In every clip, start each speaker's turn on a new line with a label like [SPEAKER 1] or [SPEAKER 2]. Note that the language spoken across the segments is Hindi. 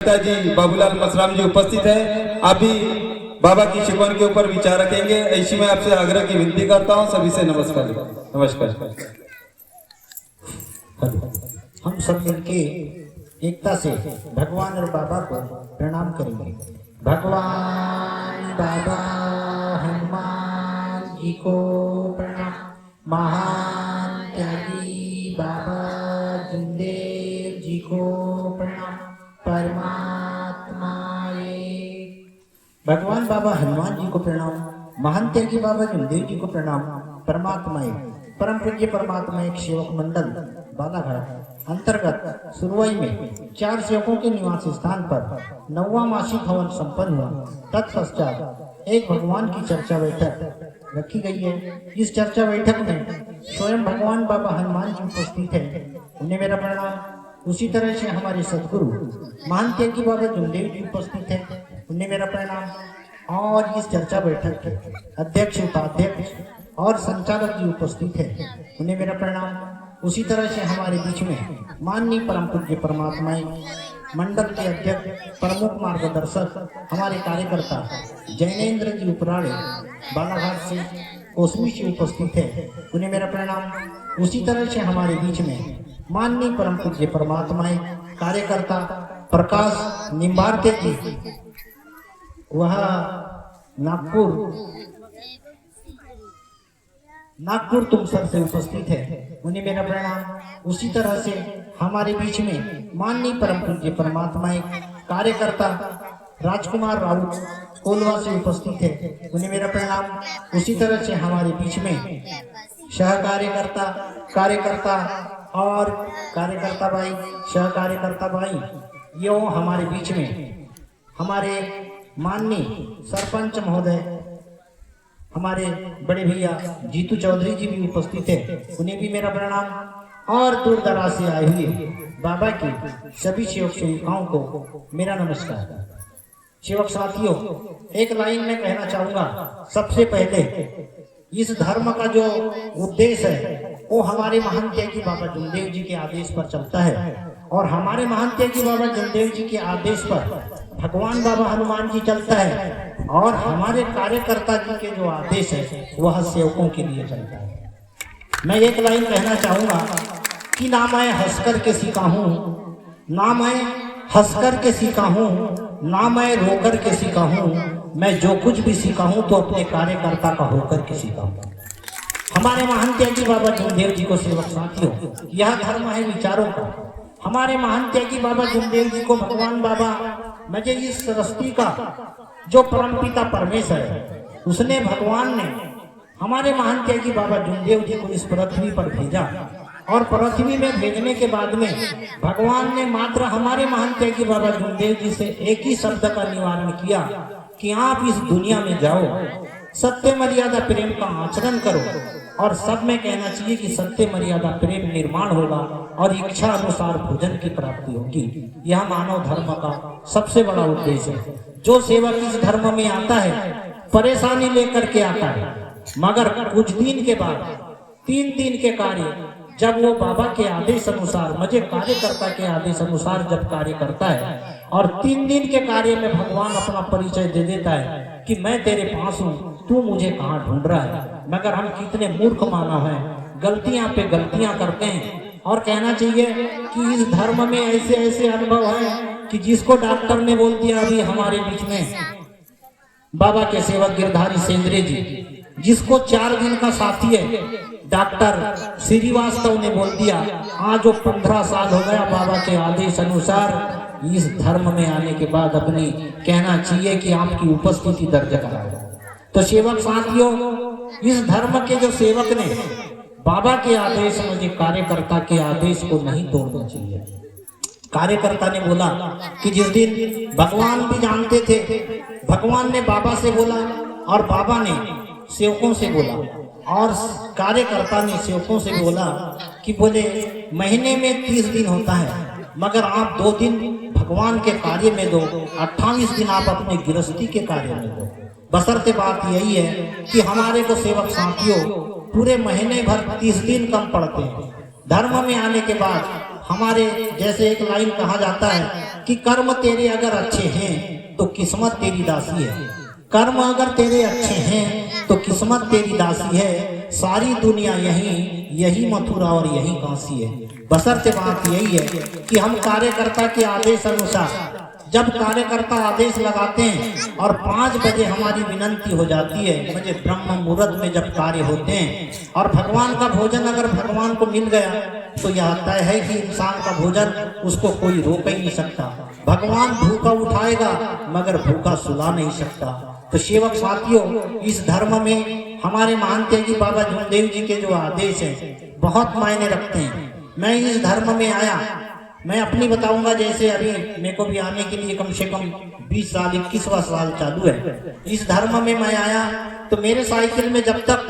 [SPEAKER 1] जी बाबूलाल मसराम जी उपस्थित है। अभी बाबा की शिकवन के ऊपर विचार रखेंगे। ऐसी मैं आपसे आग्रह की विनती करता हूँ। सभी से नमस्कार। नमस्कार।
[SPEAKER 2] हम सब मिलके एकता से भगवान और बाबा को प्रणाम करेंगे। भगवान बाबा हनुमान जी को प्रणाम। महान त्यागी बाबा जुमदेव जी को प्रणाम। परमात्मा भगवान बाबा हनुमान जी को प्रणाम। महान त्यागी बाबा जुमदेव जी को प्रणाम। परमात्मा परम पूज्य परमात्मा एक सेवक मंडल बालाघाट अंतर्गत सुरवई में 4 सेवकों के निवास स्थान पर 9वां मासिक हवन संपन्न हुआ। तत्पश्चात एक भगवान की चर्चा बैठक रखी गई है। इस चर्चा बैठक में स्वयं भगवान बाबा हनुमान जी उपस्थित है, उन्हें मेरा प्रणाम। उसी तरह से हमारे सदगुरु महान त्यागी बाबा जुमदेव जी उपस्थित है, उन्हें मेरा प्रणाम। और इस चर्चा बैठक के अध्यक्ष उपाध्यक्ष और संचालक जी उपस्थित है, उन्हें मेरा प्रणाम। उसी तरह से हमारे बीच में माननीय परम पूज्य परमात्मा मंडल के अध्यक्ष प्रमुख मार्गदर्शक हमारे कार्यकर्ता जैनेन्द्र जी उपराड़े बालाघाट से कोसमी से उपस्थित है, उन्हें मेरा प्रणाम। उसी तरह से हमारे बीच में माननीय परम पूज्य परमात्मा कार्यकर्ता प्रकाश निम्बारके जी, वह नागपुर तुमसर से उपस्थित है, उन्हें मेरा प्रणाम। उसी तरह से हमारे बीच में माननीय परम पूज्य परमात्मा कार्यकर्ता राजकुमार राउत कोलवा से उपस्थित है, उन्हें मेरा प्रणाम। उसी तरह से हमारे बीच में सहकार्यकर्ता कार्यकर्ता और कार्यकर्ता भाई सहकार्यकर्ता भाई यो हमारे बीच में हमारे माननीय सरपंच महोदय हमारे बड़े भैया जीतू चौधरी जी भी उपस्थित है, उन्हें भी मेरा प्रणाम। और दूर दराज से आए हुए बाबा की सभी सेवक सेविकाओं को मेरा नमस्कार। सेवक साथियों, एक लाइन में कहना चाहूंगा। सबसे पहले इस धर्म का जो उद्देश्य है वो हमारे महान त्यागी बाबा जुमदेव जी के आदेश पर चलता है, और हमारे महान त्यागी बाबा जुमदेव जी के आदेश पर भगवान बाबा हनुमान जी चलता है, और हमारे कार्यकर्ता जी के जो आदेश है वह सेवकों के लिए चलता है। मैं एक लाइन कहना चाहूंगा कि ना मैं हंसकर के सीखा हूँ, ना मैं हंसकर के सीखा हूँ, ना मैं रोकर के सीखा हूँ। मैं जो कुछ भी सीखा हूँ तो अपने कार्यकर्ता का होकर के सीखा हूँ। हमारे महान त्यागी बाबा जुमदेव जी को सेवक साथियों, यह धर्म है विचारों का। हमारे महान त्यागी बाबा जुमदेव जी को भगवान बाबा मुझे इस सृष्टि का जो परमपिता परमेश्वर है, उसने भगवान ने हमारे महान त्यागी बाबा जुमदेव जी को इस पृथ्वी पर भेजा, और पृथ्वी में भेजने के बाद में भगवान ने मात्र हमारे महान त्यागी बाबा जुमदेव जी से एक ही शब्द का निवारण किया कि आप इस दुनिया में जाओ, सत्य मर्यादा प्रेम का आचरण करो, और सब में कहना चाहिए कि सत्य मर्यादा प्रेम निर्माण होगा और इच्छा अनुसार भोजन की प्राप्ति होगी। यह मानव धर्म का सबसे बड़ा उद्देश्य है। जो सेवक इस धर्म में आता है परेशानी लेकर के आता है, मगर कुछ दिन के बाद 3 दिन के कार्य जब वो बाबा के आदेश अनुसार मुझे कार्यकर्ता के आदेश अनुसार जब कार्य करता है, और 3 दिन के कार्य में भगवान अपना परिचय दे देता है कि मैं तेरे पास हूँ, तू मुझे कहाँ ढूंढ रहा है। मगर हम कितने मूर्ख मानव हैं, गलतियां पे गलतियां करते हैं। और कहना चाहिए कि इस धर्म में ऐसे ऐसे अनुभव है कि जिसको डॉक्टर ने बोल दिया, अभी हमारे बीच में बाबा के सेवक गिरधारी सेंद्रे जी, जिसको 4 दिन का साथी है, डॉक्टर श्रीवास्तव ने बोल दिया आज जो 15 साल हो गया बाबा के आदेश अनुसार इस धर्म में आने के बाद अपनी कहना चाहिए कि आपकी उपस्थिति दर्ज कराए। तो सेवक साथियों, इस धर्म के जो सेवक ने बाबा के आदेश मुझे कार्यकर्ता के आदेश को नहीं तोड़ना चाहिए। कार्यकर्ता ने बोला कि जिस दिन भगवान भी जानते थे, भगवान ने बाबा से बोला और बाबा ने सेवकों से बोला, और कार्यकर्ता ने सेवकों से बोला कि बोले महीने में 30 दिन होता है, मगर आप 2 दिन भगवान के कार्य में दो, 28 दिन आप अपने गृहस्थी के कार्य में दो। बशर्ते बात यही है कि हमारे को सेवक साथियों पूरे महीने भर 30 दिन कम पड़ते हैं। धर्म में आने के बाद हमारे जैसे एक लाइन कहा जाता है कि कर्म तेरे अगर अच्छे हैं तो किस्मत तेरी दासी है। कर्म अगर तेरे अच्छे हैं तो किस्मत तेरी दासी है। सारी दुनिया यही मथुरा और यही काशी है। बशर्ते बात यही है कि हम कार्यकर्ता के आदेश अनुसार, जब कार्यकर्ता आदेश लगाते हैं और 5 बजे हमारी विनंती हो जाती है, मुझे ब्रह्म मुहूर्त में जब कार्य होते हैं और भगवान का भोजन अगर भगवान को मिल गया तो यह तय है कि इंसान का भोजन उसको कोई रोक ही नहीं सकता। भगवान भूखा उठाएगा मगर भूखा सुला नहीं सकता। तो सेवक साथियों, इस धर्म में हमारे मानते हैं कि बाबा जुमदेव जी के जो आदेश हैं बहुत मायने रखते हैं। मैं इस धर्म में आया, मैं अपनी बताऊंगा, जैसे अभी मेरे को भी आने के लिए कम से कम 20 साल 21वां साल चालू है। इस धर्म में मैं आया तो मेरे साइकिल में जब तक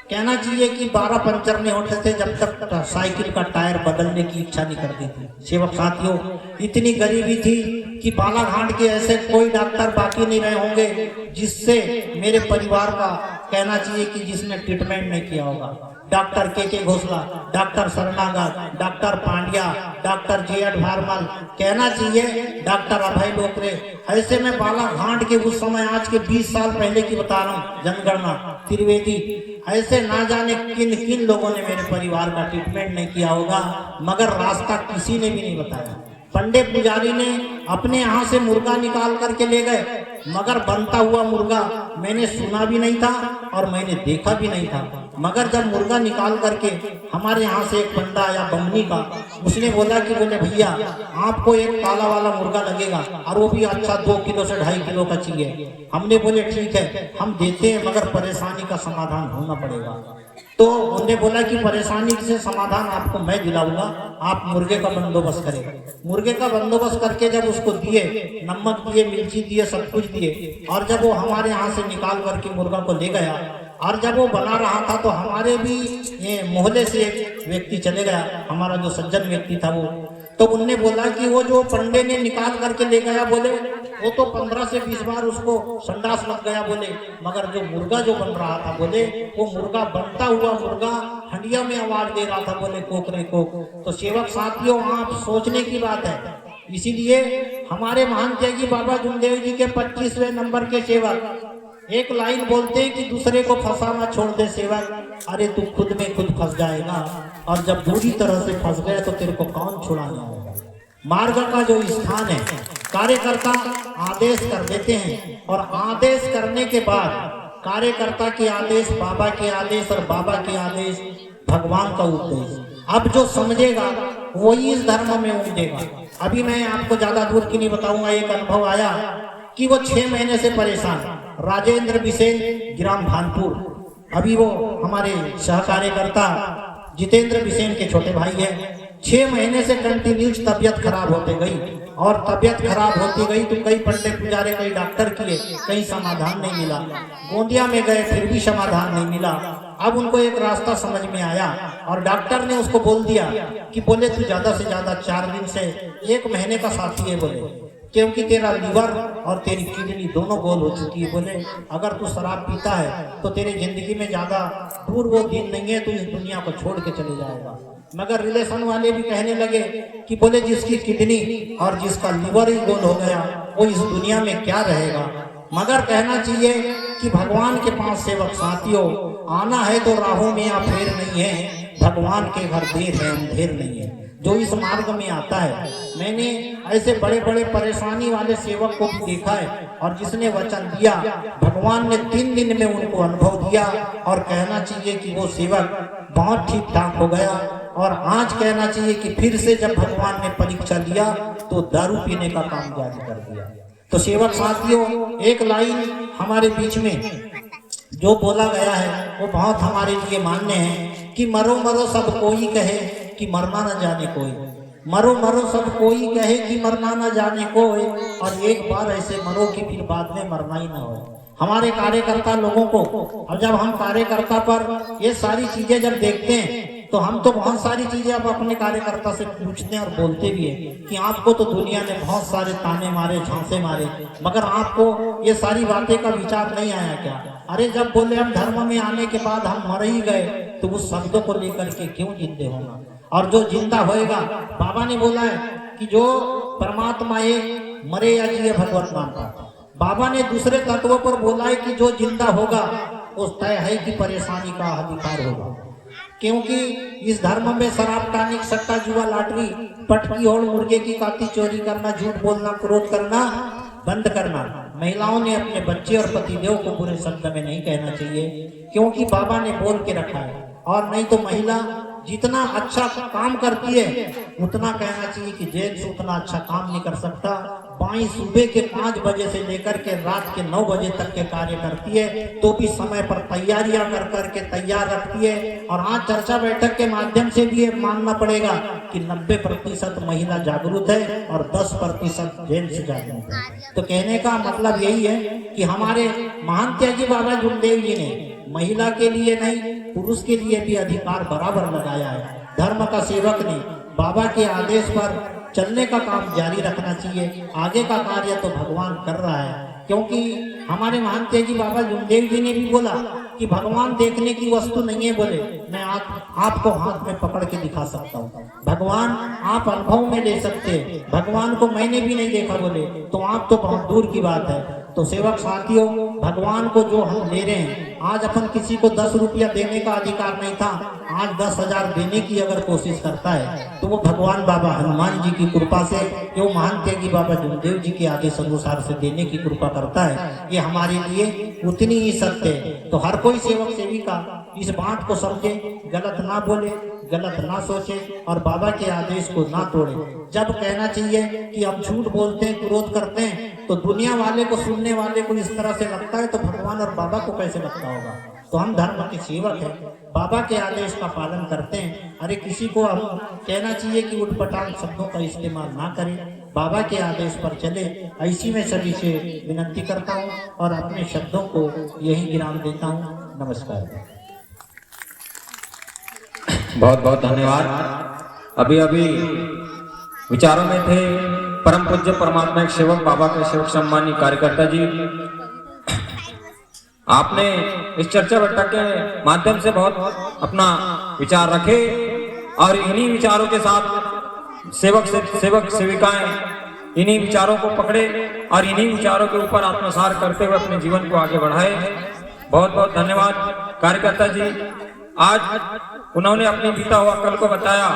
[SPEAKER 2] कहना चाहिए कि 12 पंचर नहीं होते थे, जब तक साइकिल का टायर बदलने की इच्छा नहीं करती थी। सेवक साथियों, इतनी गरीबी थी कि बालाघाट के ऐसे कोई डॉक्टर बाकी नहीं रहे होंगे जिससे मेरे परिवार का कहना चाहिए कि जिसने ट्रीटमेंट नहीं किया होगा। डॉक्टर के घोषला, डॉक्टर शरणागत, डॉक्टर पांड्या, डॉक्टर जे.एड. भारमल, कहना चाहिए डॉक्टर अभय डोकरे, ऐसे में बालाघाट के उस समय, आज के 20 साल पहले की बता रहा हूँ, जनगणना त्रिवेदी, ऐसे ना जाने किन किन लोगों ने मेरे परिवार का ट्रीटमेंट नहीं किया होगा, मगर रास्ता किसी ने भी नहीं बताया। पंडित पुजारी ने अपने यहाँ से मुर्गा निकाल करके ले गए, मगर बनता हुआ मुर्गा मैंने सुना भी नहीं था और मैंने देखा भी नहीं था। मगर जब मुर्गा निकाल करके हमारे यहाँ से एक पंडा आया बमनी का, उसने बोला कि बोले भैया आपको एक काला वाला मुर्गा लगेगा और वो भी अच्छा 2 किलो से 2.5 किलो का चाहिए। हमने बोले ठीक है हम देते हैं, मगर परेशानी का समाधान होना पड़ेगा। तो उन्होंने बोला कि परेशानी से समाधान आपको मैं दिलाऊंगा, आप मुर्गे का बंदोबस्त करें। मुर्गे का बंदोबस्त करके जब उसको दिए, नमक दिए, मिर्ची दिए, सब कुछ दिए, और जब वो हमारे यहाँ से निकाल करके मुर्गा को ले गया और जब वो बना रहा था तो हमारे भी मोहल्ले से एक व्यक्ति चले गया, हमारा जो सज्जन व्यक्ति था वो, तो उनने बोला कि वो जो पंडे ने निकाल करके ले गया, बोले वो तो 15 से 20 बार उसको संडास लग गया, बोले मगर जो मुर्गा जो बन रहा था, बोले वो मुर्गा बनता हुआ मुर्गा हंडिया में आवाज दे रहा था, बोले कोकरे कोक। तो सेवक साथियों, आप सोचने की बात है। इसीलिए हमारे महान त्यागी बाबा जुमदेव जी के 25वें नंबर के सेवक एक लाइन बोलते हैं कि दूसरे को फंसा मत छोड़ दे सेवक, अरे तू खुद में खुद फंस जाएगा, और जब बुरी तरह से फंस गए तो तेरे को कौन छुड़ाने आएगा। मार्ग का जो स्थान है, कार्यकर्ता आदेश कर देते हैं और आदेश करने के बाद कार्यकर्ता के आदेश, बाबा के आदेश और बाबा के आदेश भगवान का उपदेश। अब जो समझेगा वही इस धर्म में उमड़ेगा। अभी मैं आपको ज्यादा दूर की नहीं बताऊंगा, एक अनुभव आया कि वो 6 महीने से परेशान, राजेंद्र बिसेन, ग्राम भानपुर, अभी वो हमारे सहकार्यकर्ता जितेंद्र बिसेन के छोटे भाई हैं। 6 महीने से कंटिन्यूस तबियत खराब होते गई और तबियत खराब होती गई तो कई पंडित पुजारे, कई डॉक्टर किए, कहीं समाधान नहीं मिला। गोंदिया में गए फिर भी समाधान नहीं मिला। अब उनको एक रास्ता समझ में आया और डॉक्टर ने उसको बोल दिया कि बोले तू ज्यादा से ज्यादा 4 दिन से 1 महीने का साथी है, बोले क्योंकि तेरा लीवर और तेरी किडनी दोनों गोल हो चुकी है। बोले अगर तू शराब पीता है तो तेरी जिंदगी में ज्यादा दूर वो दिन नहीं है, तू इस दुनिया को छोड़ के चले जाएगा। मगर रिलेशन वाले भी कहने लगे कि बोले जिसकी किडनी और जिसका लीवर ही गोल हो गया वो इस दुनिया में क्या रहेगा। मगर कहना चाहिए कि भगवान के पास सेवक साथियों आना है तो राहों में या फेर नहीं है, भगवान के घर देर है अंधेर नहीं है। जो इस मार्ग में आता है, मैंने ऐसे बड़े बड़े परेशानी वाले सेवक को भी देखा है और जिसने वचन दिया भगवान ने 3 दिन में उनको अनुभव दिया और कहना चाहिए कि वो सेवक बहुत ठीक ठाक हो गया। और आज कहना चाहिए कि फिर से जब भगवान ने परीक्षा लिया तो दारू पीने का काम जारी कर दिया। तो सेवक साथियों, एक लाइन हमारे बीच में जो बोला गया है वो बहुत हमारे लिए मान्य है कि मरो मरो सब कोई कहे कि मरना न जाने कोई, मरो मरो सब कोई कहे कि मरना न जाने कोई, और एक बार ऐसे मरो कि फिर बाद में मरना ही ना हो। हमारे कार्यकर्ता लोगों को, और जब हम कार्यकर्ता पर ये सारी चीजें जब देखते हैं तो हम तो बहुत सारी चीजें अब अपने कार्यकर्ता से पूछते हैं और बोलते भी हैं कि आपको तो दुनिया ने बहुत सारे ताने मारे, झांसे मारे, मगर आपको ये सारी बातें का विचार नहीं आया क्या? अरे जब बोले हम धर्म में आने के बाद हम मर ही गए तो उस शब्दों को लेकर के क्यों जिंदे होना। और जो जिंदा होएगा, बाबा ने बोला है कि जो परमात्मा एक, मरे या जिए भगवत नाम का। बाबा ने दूसरे तत्वों पर बोला है कि जो जिंदा होगा उस तय है कि परेशानी का अधिकार होगा, क्योंकि इस धर्म में शराब, टानिक, सट्टा, जुआ, लॉटरी, पटकी और मुर्गे की काती, चोरी करना, झूठ बोलना, क्रोध करना बंद करना। महिलाओं ने अपने बच्चे और पतिदेव को बुरे शब्द में नहीं कहना चाहिए, क्योंकि बाबा ने बोल के रखा है। और नहीं तो महिला जितना अच्छा काम करती है उतना कहना चाहिए कि जेंट्स उतना अच्छा काम नहीं कर सकता। बाई सुबह के 5 बजे से लेकर के रात के 9 बजे तक के कार्य करती है, तो भी समय पर तैयारियां कर करके तैयार रखती है। और आज चर्चा बैठक के माध्यम से भी ये मानना पड़ेगा कि 90% महिला जागरूक है और 10% जेंट्स जागरूक है। तो कहने का मतलब यही है कि हमारे महान त्यागी बाबा जुमदेव जी ने महिला के लिए नहीं, पुरुष के लिए भी अधिकार बराबर लगाया है। धर्म का सेवक ने बाबा के आदेश पर चलने का काम जारी रखना चाहिए। आगे का कार्य तो भगवान कर रहा है, क्योंकि हमारे महान त्यागी बाबा जुमदेव जी ने भी बोला कि भगवान देखने की वस्तु नहीं है। बोले मैं आपको हाथ में पकड़ के दिखा सकता हूँ, भगवान आप अनुभव में ले सकते हैं, भगवान को मैंने भी नहीं देखा। बोले तो आप तो बहुत दूर की बात है। तो सेवक साथियों, भगवान को जो हम ले रहे हैं, आज अपन किसी को 10 रुपया देने का अधिकार नहीं था, आज 10,000 देने की अगर कोशिश करता है तो वो भगवान बाबा हनुमान जी की कृपा से, जो महान त्यागी बाबा जुमदेव जी के आदेश अनुसार से देने की कृपा करता है। ये हमारे लिए उतनी ही सत्य है। तो हर कोई सेवक सेविका इस बात को समझे, गलत ना बोले, गलत ना सोचे और बाबा के आदेश को ना तोड़े। जब कहना चाहिए कि हम झूठ बोलते हैं, क्रोध करते हैं, तो दुनिया वाले को, सुनने वाले को इस तरह से लगता है, तो भगवान और बाबा को कैसे लगता होगा। तो हम धर्म के सेवक हैं, बाबा के आदेश का पालन करते हैं। अरे किसी को हम कहना चाहिए कि उठपटांग शब्दों का इस्तेमाल ना करें, बाबा के आदेश पर चले। ऐसी मैं सभी से विनती करता हूँ और अपने शब्दों को यही विराम देता हूँ। नमस्कार।
[SPEAKER 1] बहुत बहुत धन्यवाद। अभी अभी विचारों में थे परम पूज्य परमात्मा एक सेवक, बाबा के सेवक सम्मानी कार्यकर्ता जी। आपने इस चर्चा बैठक के माध्यम से बहुत अपना विचार रखे और इन्हीं विचारों के साथ सेवक सेविकाएं इन्हीं विचारों को पकड़े और इन्हीं विचारों के ऊपर आत्मसार करते हुए अपने जीवन को आगे बढ़ाए। बहुत बहुत धन्यवाद कार्यकर्ता जी। आज उन्होंने अपनी बीता हुआ कल को बताया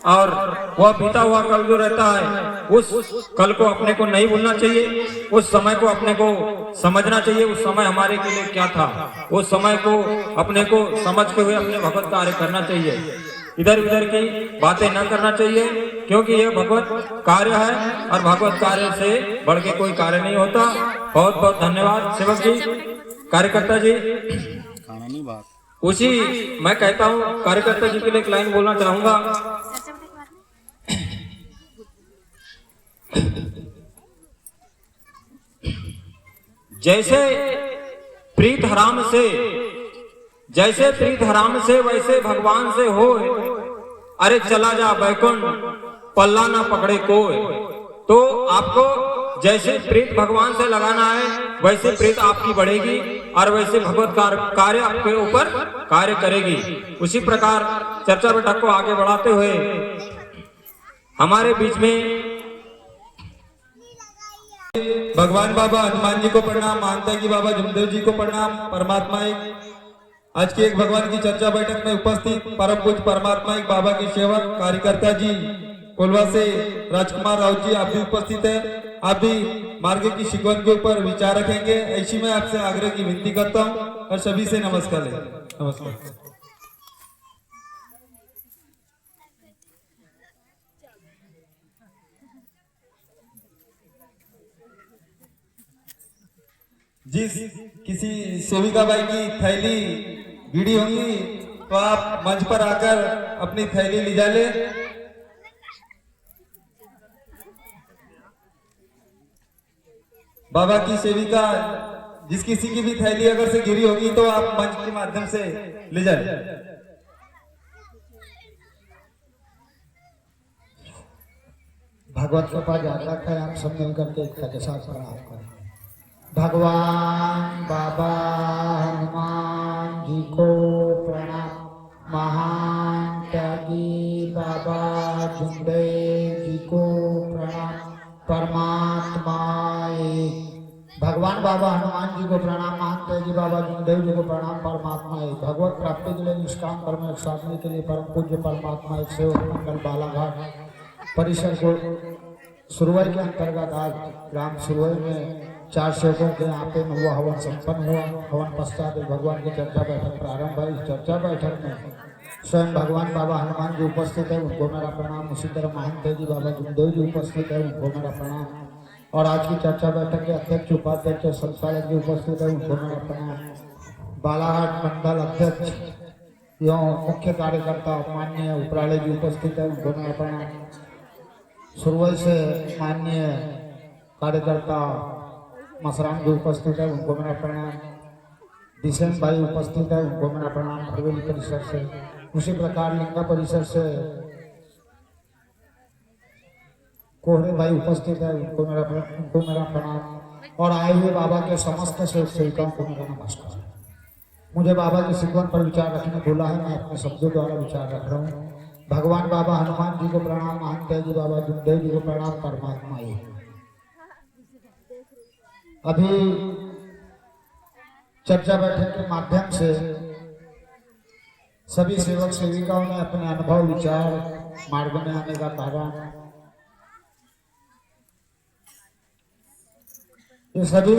[SPEAKER 1] और वह बीता हुआ कल जो रहता है उस कल को अपने को नहीं भूलना चाहिए, उस समय को अपने को समझना चाहिए। उस समय हमारे के लिए क्या था, उस समय को अपने को समझते हुए अपने भगवत कार्य करना चाहिए। इधर उधर की बातें न करना चाहिए, क्योंकि यह भगवत कार्य है और भगवत कार्य से बढ़ के कोई कार्य नहीं होता। बहुत बहुत धन्यवाद सेवक जी, कार्यकर्ता जी। उसी मैं कहता हूँ कार्यकर्ता जी के लिए एक लाइन बोलना चाहूंगा। जैसे प्रीत हराम से वैसे भगवान से हो, अरे चला जा बैकुंठ पल्ला ना पकड़े कोई। तो आपको जैसे प्रीत भगवान से लगाना है वैसे प्रीत आपकी बढ़ेगी और वैसे भगवत कार्य आपके ऊपर कार्य करेगी। उसी प्रकार चर्चा बैठक को आगे बढ़ाते हुए हमारे बीच में
[SPEAKER 3] भगवान बाबा हनुमान जी को प्रणाम, मानता कि बाबा जुमदेव जी को प्रणाम। परमात्मा एक आज की एक भगवान की चर्चा बैठक में उपस्थित परम पूज्य परमात्मा एक बाबा के सेवक कार्यकर्ता जी कोलवा से राजकुमार राउत जी, आप भी उपस्थित है। आप भी मार्ग की शिकवन के ऊपर विचार रखेंगे, ऐसी मैं आपसे आग्रह की विनती करता हूँ और सभी से नमस्कार है। नमस्कार। जिस किसी सेविका बाई की थैली गिरी होगी तो आप मंच पर आकर अपनी थैली ले जा ले। बाबा की सेविका जिस किसी की भी थैली अगर से गिरी होगी तो आप मंच के माध्यम से ले जाए।
[SPEAKER 2] भगवत कृपा ज्यादा है, आप सब मिलकर के एकता के साथ प्रणाम करें। भगवान बाबा हनुमान जी को प्रणाम। महान त्यागी बाबा जुमदेव जी को प्रणाम। परमात्मा एक। भगवान बाबा हनुमान जी को प्रणाम, महान जी बाबा जुमदेव जी को प्रणाम। परमात्मा एक। भगवत प्राप्ति के लिए निष्काम कर्म एक साधने के लिए परम पूज्य परमात्मा एक सेवक मंडल बालाघाट परिसर को सुरवई के अंतर्गत आज ग्राम सुरवई में 4 सेवकों के यहाँ पे नवा हवन संपन्न हुआ। हवन पश्चात भगवान की चर्चा बैठक प्रारंभ है। इस चर्चा बैठक में स्वयं भगवान बाबा हनुमान जी उपस्थित है, उनको मेरा प्रणाम। उसी तरह महंत जी बाबा जुमदेव जी उपस्थित है, उनको मेरा प्रणाम। और आज की चर्चा बैठक के अध्यक्ष उपाध्यक्ष संचालक जी उपस्थित है, उनको मेरा प्रणाम। बालाघाट मंडल अध्यक्ष एवं मुख्य कार्यकर्ता माननीय उपराले जी उपस्थित है, उनको मेरा प्रणाम। सुरवई से माननीय कार्यकर्ता मसराम जी उपस्थित है, उनको मेरा प्रणाम। दिसेन भाई उपस्थित है, उनको मेरा प्रणाम हरवेली परिसर से। उसी प्रकार लिंगा परिसर से कोहरे भाई उपस्थित है, उनको मेरा प्रणाम। और आए हुए बाबा के समस्त सेवकों को मेरा नमस्कार। मुझे बाबा के सिद्धांत पर विचार रखने बोला है, मैं अपने शब्दों द्वारा विचार रख रहा हूँ। भगवान बाबा हनुमान जी को प्रणाम, महंत जी बाबा जुमदेव जी को प्रणाम। परमात्मा एक। अभी चर्चा बैठक के माध्यम से सभी सेवक सेविकाओं ने अपने अनुभव विचार मार्ग में आने का कारण, ये सभी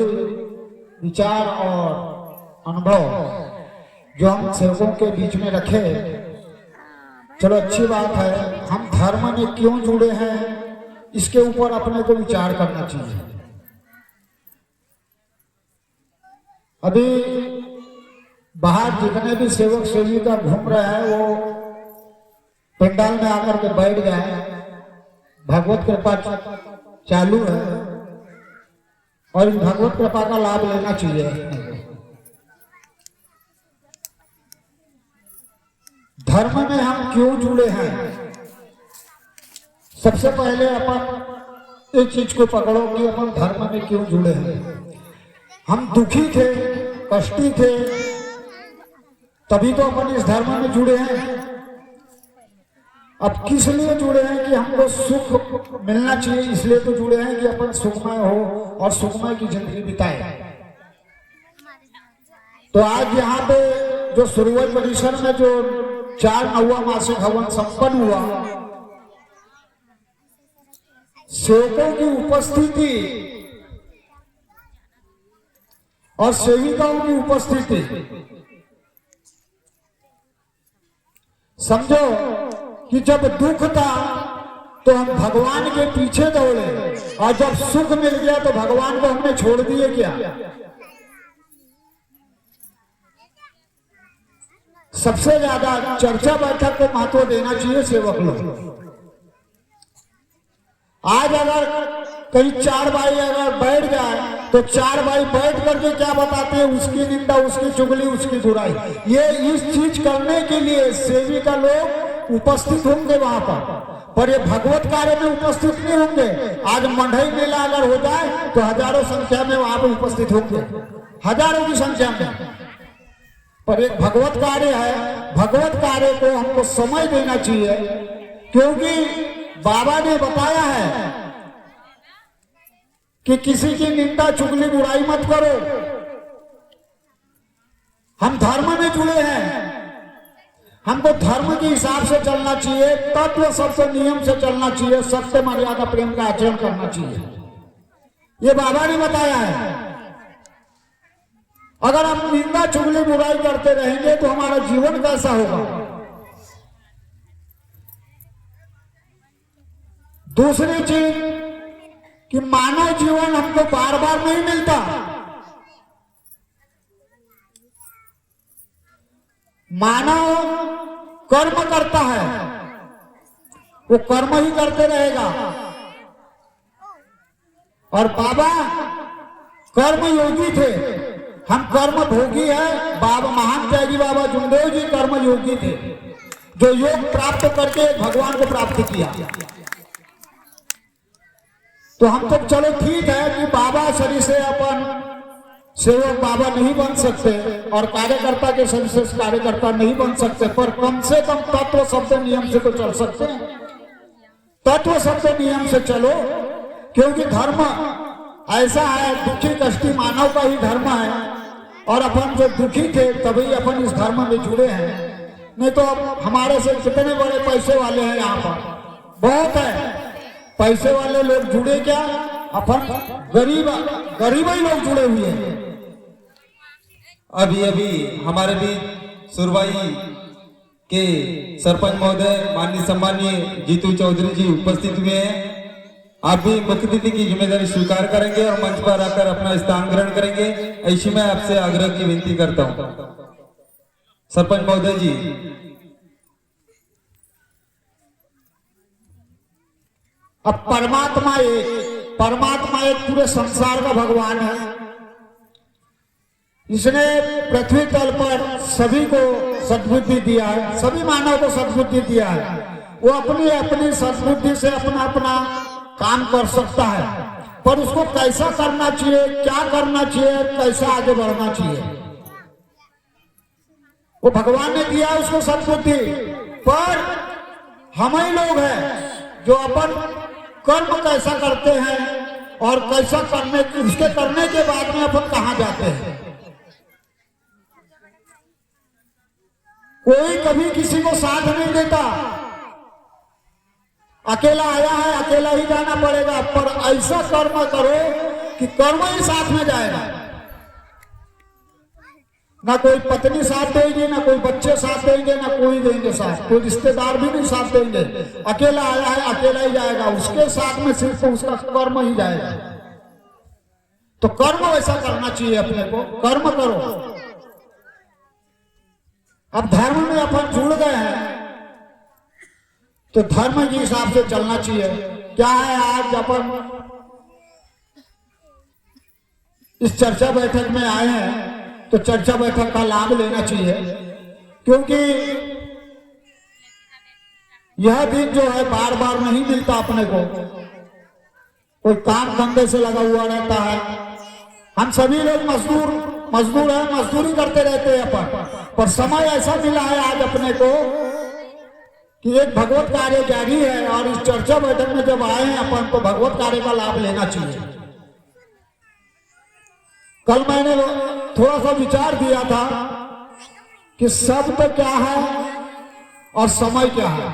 [SPEAKER 2] विचार और अनुभव जो हम सेवकों के बीच में रखे, चलो अच्छी बात है। हम धर्म में क्यों जुड़े हैं इसके ऊपर अपने को विचार करना चाहिए। अभी बाहर जितने भी सेवक सेविका घूम रहे हैं वो पंडाल में आकर के बैठ गए। भगवत कृपा चालू है और इन भगवत कृपा का लाभ लेना चाहिए। धर्म में हम क्यों जुड़े हैं, सबसे पहले अपन एक चीज को पकड़ो कि अपन धर्म में क्यों जुड़े हैं। हम दुखी थे, कष्टी थे, तभी तो अपन इस धर्म में जुड़े हैं। अब किस लिए जुड़े हैं कि हमको सुख मिलना चाहिए, इसलिए तो जुड़े हैं कि अपन सुखमय हो और सुखमय की जिंदगी बिताए। तो आज यहाँ पे जो सुरवई परिसर में जो 4 नौवा मासिक हवन संपन्न हुआ, सेवकों की उपस्थिति और सेविकाओं की उपस्थिति, समझो कि जब दुख था तो हम भगवान के पीछे दौड़े और जब सुख मिल गया तो भगवान को हमने छोड़ दिए क्या। सबसे ज्यादा चर्चा बैठक को महत्व देना चाहिए सेवक लोग। आज अगर कहीं 4 भाई अगर बैठ जाए तो 4 भाई बैठ करके क्या बताते हैं, उसकी निंदा, उसकी चुगली, उसकी बुराई। ये इस चीज करने के लिए सेविका लोग उपस्थित होंगे वहां पर ये भगवत कार्य में उपस्थित नहीं होंगे। आज मंडई मेला अगर हो जाए तो हजारों संख्या में वहां पर उपस्थित होंगे, हजारों की संख्या में। पर एक भगवत कार्य है, भगवत कार्य को हमको समय देना चाहिए, क्योंकि बाबा ने बताया है कि किसी की निंदा चुगली बुराई मत करो। हम धर्म में जुड़े हैं, हमको धर्म के हिसाब से चलना चाहिए, तत्व सत्य नियम से चलना चाहिए, सत्य मर्यादा प्रेम का आचरण करना चाहिए। ये बाबा ने बताया है। अगर हम निंदा चुगली बुराई करते रहेंगे तो हमारा जीवन कैसा होगा। दूसरी चीज कि मानव जीवन हमको बार बार नहीं मिलता। मानव कर्म करता है, वो कर्म ही करते रहेगा। और बाबा कर्म योगी थे, हम कर्म भोगी है। बाबा महान त्यागी बाबा जुमदेव जी कर्म योगी थे, जो योग प्राप्त करके भगवान को प्राप्त किया। तो हम तो चलो ठीक है कि बाबा शरीर से अपन सेवक बाबा नहीं बन सकते और कार्यकर्ता के शरीर से कार्यकर्ता नहीं बन सकते, पर कम से कम तत्व शब्द नियम से तो चल सकते हैं। तत्व शब्द नियम से चलो
[SPEAKER 4] क्योंकि धर्म ऐसा है, दुखी कष्टी मानव का ही धर्म है, और अपन जो दुखी थे तभी अपन इस धर्म में जुड़े हैं। नहीं तो अब हमारे से कितने बड़े पैसे वाले हैं यहाँ पर, बहुत है पैसे वाले लोग जुड़े, क्या अपन गरीब ही लोग जुड़े हुए हैं।
[SPEAKER 3] अभी अभी हमारे बीच सुरवाई के सरपंच महोदय माननीय सम्मानीय जीतू चौधरी जी उपस्थित हुए हैं। आप भी मुख्य अतिथि की जिम्मेदारी स्वीकार करेंगे और मंच पर आकर अपना स्थान ग्रहण करेंगे, ऐसी मैं आपसे आग्रह की विनती करता हूं। सरपंच महोदय जी।
[SPEAKER 4] अब परमात्मा एक पूरे संसार का भगवान है। इसने पृथ्वी तल पर सभी को सद्बुद्धि दिया है, सभी मानव को सद्बुद्धि दिया है। वो अपनी अपनी सद्बुद्धि से अपना अपना काम कर सकता है, पर उसको कैसा करना चाहिए, क्या करना चाहिए, कैसा आगे बढ़ना चाहिए, वो भगवान ने दिया है उसको सद्बुद्धि। पर हम ही लोग हैं जो अपन कर्म कैसा करते हैं और कैसा उसके करने के बाद में अपन कहां जाते हैं। कोई कभी किसी को साथ नहीं देता, अकेला आया है अकेला ही जाना पड़ेगा, पर ऐसा कर्म करो कि कर्म ही साथ में जाएगा। ना कोई पत्नी साथ देगी, ना कोई बच्चे साथ देंगे, ना कोई देंगे साथ, कोई रिश्तेदार भी नहीं साथ देंगे। अकेला आया है अकेला ही जाएगा, उसके साथ में सिर्फ उसका कर्म ही जाएगा। तो कर्म वैसा करना चाहिए, अपने को कर्म करो। अब धर्म में अपन जुड़ गए हैं तो धर्म के हिसाब से चलना चाहिए। क्या है, आज अपन इस चर्चा बैठक में आए हैं तो चर्चा बैठक का लाभ लेना चाहिए, क्योंकि यह दिन जो है बार बार नहीं मिलता अपने को। कोई काम धंधे से लगा हुआ रहता है, हम सभी लोग मजदूर है, मजदूरी करते रहते हैं अपन, पर समय ऐसा मिला है आज अपने को कि एक भगवत कार्य जारी है, और इस चर्चा बैठक में जब आए हैं अपन तो भगवत कार्य का लाभ लेना चाहिए। कल मैंने थोड़ा सा विचार दिया था कि शब्द क्या है और समय क्या है।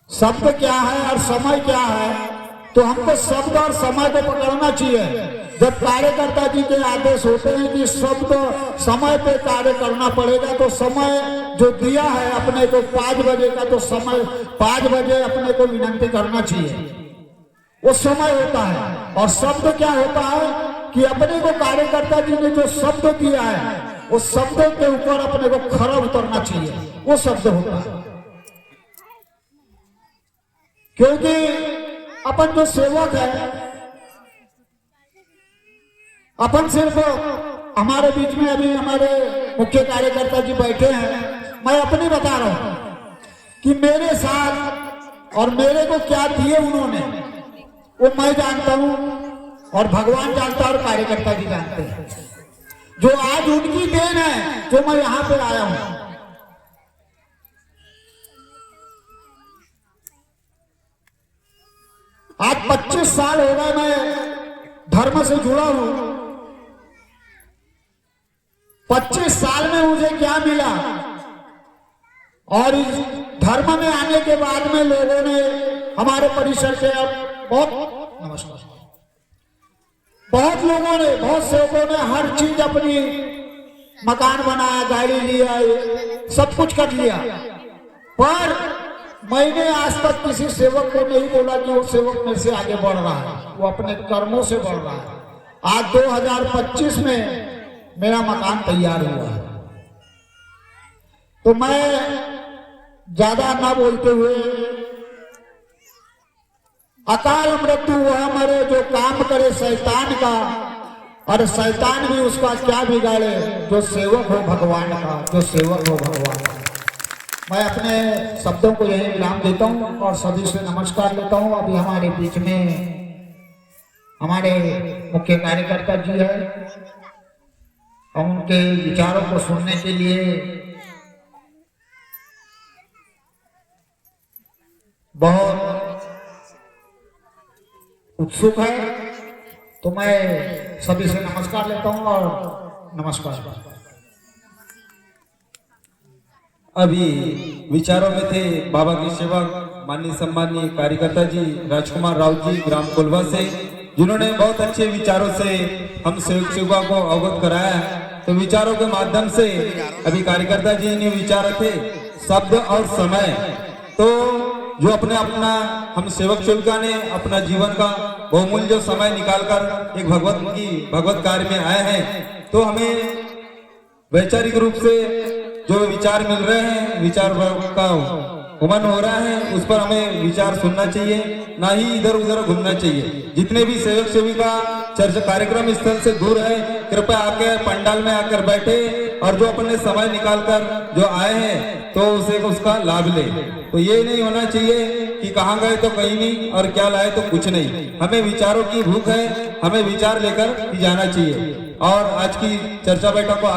[SPEAKER 4] शब्द क्या है और समय क्या है, तो हमको शब्द और समय को पकड़ना चाहिए। जब कार्यकर्ता जी के आदेश होते हैं कि शब्द समय पे कार्य करना पड़ेगा, तो समय जो दिया है अपने को 5 बजे का, तो समय 5 बजे अपने को विनती करना चाहिए, वो समय होता है। और शब्द क्या होता है कि अपने को कार्यकर्ता जी ने जो शब्द दिया है, वो शब्द के ऊपर अपने को खरा उतरना चाहिए, वो शब्द होता है। क्योंकि अपन जो सेवक है, अपन सिर्फ हमारे बीच में अभी हमारे मुख्य कार्यकर्ता जी बैठे हैं, मैं अपनी बता रहा हूं कि मेरे साथ और मेरे को क्या दिए उन्होंने, वो मैं जानता हूं और भगवान जानता है और कार्यकर्ता जी जानते हैं। जो आज उनकी देन है जो मैं यहां पे आया हूं। आज 25 साल हो गए मैं धर्म से जुड़ा हूं। 25 साल में मुझे क्या मिला, और इस धर्म में आने के बाद में लोगों ने हमारे परिसर से बहुत लोगों ने, बहुत सेवकों ने हर चीज अपनी मकान बनाया, गाड़ी लिया, सब कुछ कर लिया, पर मैंने आज तक किसी सेवक को नहीं बोला कि वो सेवक मेरे से आगे बढ़ रहा है, वो अपने कर्मों से बढ़ रहा है। आज 2025 में मेरा मकान तैयार हुआ है। तो मैं ज्यादा ना बोलते हुए, अकाल मृत्यु वह मरे जो काम करे शैतान का, और शैतान भी उसका क्या बिगाड़े जो सेवक हो भगवान का, जो सेवक हो भगवान का। मैं अपने शब्दों को यही विराम देता हूँ और सभी से नमस्कार लेता हूँ। अभी हमारे बीच में हमारे मुख्य कार्यकर्ता जी है, हम उनके विचारों को सुनने के लिए बहुत उत्सुक है। तो मैं सभी से नमस्कार लेता हूं और नमस्कार।
[SPEAKER 3] अभी विचारों में थे बाबा के सेवक माननीय सम्मानीय कार्यकर्ता जी राजकुमार राउत जी ग्राम कोलवा से, जिन्होंने बहुत अच्छे विचारों से हम सेवक सेविका को अवगत कराया। तो विचारों के माध्यम से अभी कार्यकर्ता जी ने विचार रखे शब्द और समय। तो जो अपना हम सेवक सेविका ने अपना जीवन का बहुमूल्य जो समय निकालकर एक भगवत कार्य में आए हैं, तो हमें वैचारिक रूप से जो विचार मिल रहे हैं, विचार का उमन हो रहा है, उस पर हमें विचार सुनना चाहिए, ना ही इधर उधर घूमना चाहिए। जितने भी सेवक सेविका चर्चा कार्यक्रम स्थल से दूर है, कृपया आकर पंडाल में आकर बैठे और जो अपने समय निकालकर जो आए हैं तो उसे उसका लाभ ले। तो ये नहीं होना चाहिए कि कहाँ गए तो कहीं नहीं और क्या लाए तो कुछ नहीं। हमें विचारों की भूख है, हमें विचार लेकर ही जाना चाहिए। और आज की चर्चा बैठक को